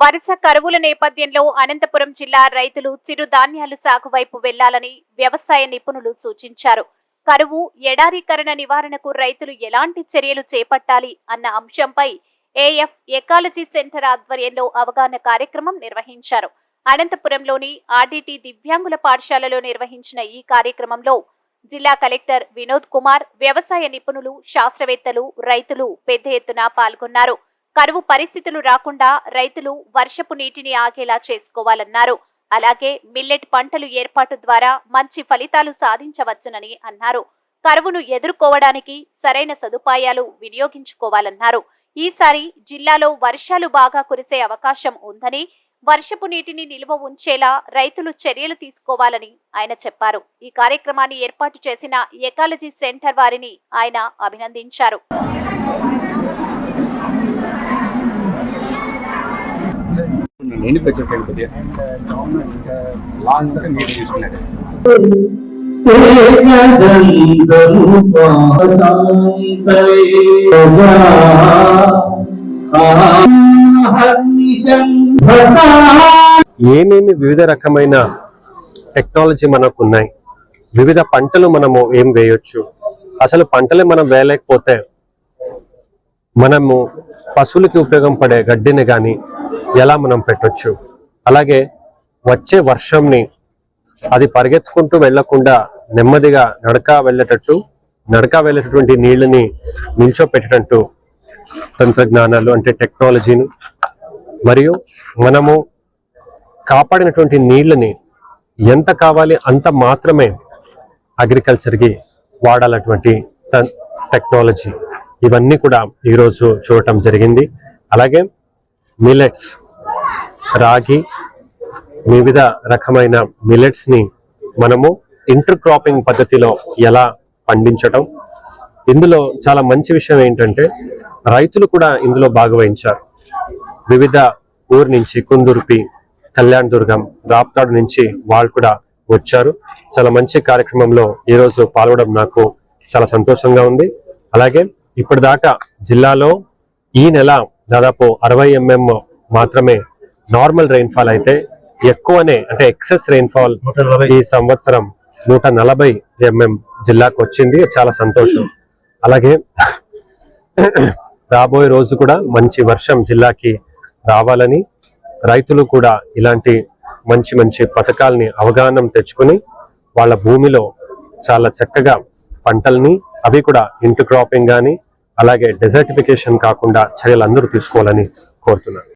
వరుస కరువుల నేపథ్యంలో అనంతపురం జిల్లా రైతులు చిరుధాన్యాలు సాగు వైపు వెళ్లాలని వ్యవసాయ నిపుణులు సూచించారు. కరువు, ఎడారీకరణ నివారణకు రైతులు ఎలాంటి చర్యలు చేపట్టాలి అన్న అంశంపై ఏఎఫ్ ఎకాలజీ సెంటర్ ఆధ్వర్యంలో అవగాహన కార్యక్రమం నిర్వహించారు. అనంతపురంలోని ఆర్డీటీ దివ్యాంగుల పాఠశాలలో నిర్వహించిన ఈ కార్యక్రమంలో జిల్లా కలెక్టర్ వినోద్ కుమార్, వ్యవసాయ నిపుణులు, శాస్త్రవేత్తలు, రైతులు పెద్ద ఎత్తున పాల్గొన్నారు. కరువు పరిస్థితులు రాకుండా రైతులు వర్షపు నీటిని ఆగేలా చేసుకోవాలన్నారు. అలాగే మిల్లెట్ పంటలు ఏర్పాటు ద్వారా మంచి ఫలితాలు సాధించవచ్చునని అన్నారు. కరువును ఎదుర్కోవడానికి సరైన సదుపాయాలు వినియోగించుకోవాలన్నారు. ఈసారి జిల్లాలో వర్షాలు బాగా కురిసే అవకాశం ఉందని, వర్షపు నీటిని నిల్వ ఉంచేలా రైతులు చర్యలు తీసుకోవాలని ఆయన చెప్పారు. ఈ కార్యక్రమాన్ని ఏర్పాటు చేసిన ఎకాలజీ సెంటర్ వారిని ఆయన అభినందించారు. ఏమేమి వివిధ రకమైన టెక్నాలజీ మనకు ఉన్నాయి, వివిధ పంటలు మనము ఏం వేయొచ్చు, అసలు పంటలే మనం వేయలేకపోతే మనము పశువులకి ఉపయోగం పడే గడ్డిని కానీ ఎలా మనం పెట్టొచ్చు, అలాగే వచ్చే వర్షంని అది పరిగెత్తుకుంటూ వెళ్లకుండా నెమ్మదిగా నడక వెళ్ళేటటువంటి నీళ్ళని నిల్చోపెట్టేటట్టు తంత్రజ్ఞానాలు అంటే టెక్నాలజీని, మరియు మనము కాపాడినటువంటి నీళ్ళని ఎంత కావాలి అంత మాత్రమే అగ్రికల్చర్కి వాడాలటువంటి టెక్నాలజీ, ఇవన్నీ కూడా ఈరోజు చూడటం జరిగింది. అలాగే మిల్లెట్స్, రాగి, వివిధ రకమైన మిల్లెట్స్ని మనము ఇంటర్ క్రాపింగ్ పద్ధతిలో ఎలా పండించటం, ఇందులో చాలా మంచి విషయం ఏంటంటే రైతులు కూడా ఇందులో భాగవహించారు. వివిధ ఊరు నుంచి కుందుర్పి, కళ్యాణ్ దుర్గం, రాప్తాడు నుంచి వాళ్ళు కూడా వచ్చారు. చాలా మంచి కార్యక్రమంలో ఈరోజు పాల్గొనడం నాకు చాలా సంతోషంగా ఉంది. అలాగే ఇప్పటిదాకా జిల్లాలో ఈ నెల దాదాపు 60 mm మాత్రమే నార్మల్ రెయిన్ఫాల్ అయితే, ఎక్కువనే అంటే ఎక్సెస్ రెయిన్ఫాల్ ఈ సంవత్సరం 140 mm జిల్లాకు వచ్చింది. చాలా సంతోషం. అలాగే రాబోయే రోజు కూడా మంచి వర్షం జిల్లాకి రావాలని, రైతులు కూడా ఇలాంటి మంచి మంచి పథకాలని అవగాహన తెచ్చుకుని వాళ్ళ భూమిలో చాలా చక్కగా పంటల్ని, అవి కూడా ఇంటర్ క్రాపింగ్ కానీ అలాగే డెజర్టిఫికేషన్ కాకుండా చర్యలు అందరూ తీసుకోవాలని కోరుతున్నాను.